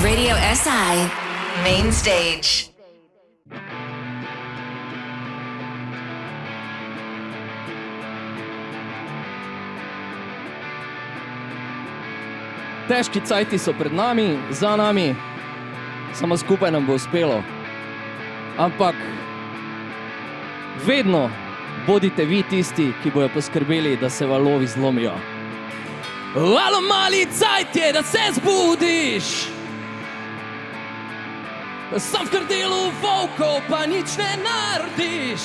Radio SI Main Stage. Težki cajti so pred nami, za nami, samo skupaj nam bo uspelo. Ampak vedno bodite vi tisti, ki bojo poskrbeli, da se valovi zlomijo. Alo, mali cajt je, da se zbudiš. Sam v krdelu volkov pa nič ne narediš.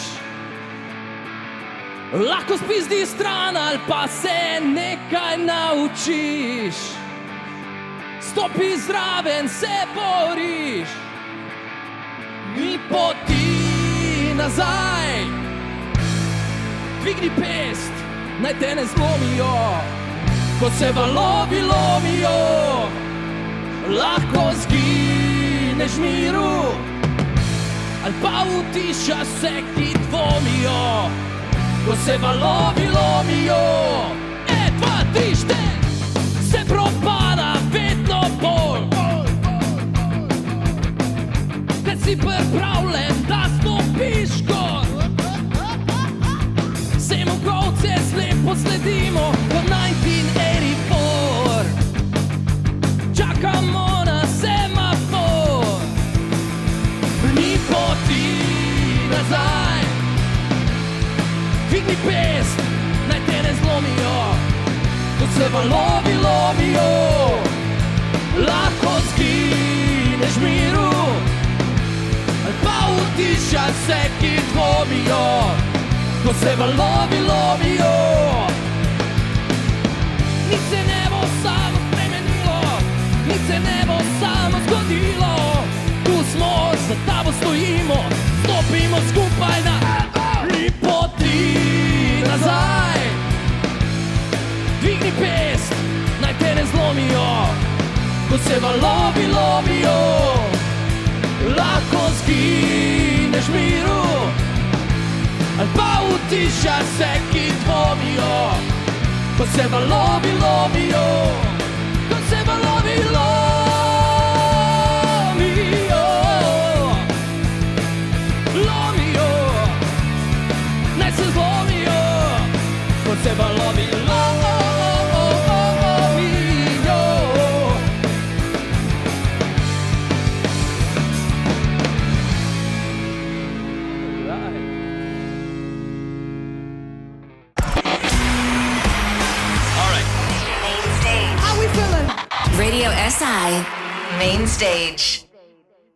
Lahko spizdi stran ali pa se nekaj naučiš. Stopi zraven, se boriš. Ni poti nazaj. Dvigni pest, naj te ne zlomijo. Ko se valovi lomijo, lahko zgineš miru. Ali pa utišaš se, ki dvomijo. Ko se valovi lomijo, 1, 2, 3, 4, se propada vedno bolj. Te si pripravljen, da stopiš gor. Vsemu golce slepo sledimo, kot 1984. Čakamo na semafor, ni poti nazaj. Dvigni pest, naj te ne zlomijo. Ko se valovi lomijo, lahko zgineš miru. Ali pa utišaš se, ki dvomijo. Ko se valovi lomijo, nič se ne bo samo spremenilo, nič se ne bo samo zgodilo. Tu smo, za tabo stojimo, stopimo skupaj na ni poti nazaj. Dvigni pest, naj te ne zlomijo. Ko se valovi lomijo, lahko zgineš miru. Ali pa utišaš se, ki dvomijo. Ko se valovi lomijo, ko se valovi lomijo, lomijo, naj se zlomijo. Ko se valovi lomijo. Radio SI Main Stage.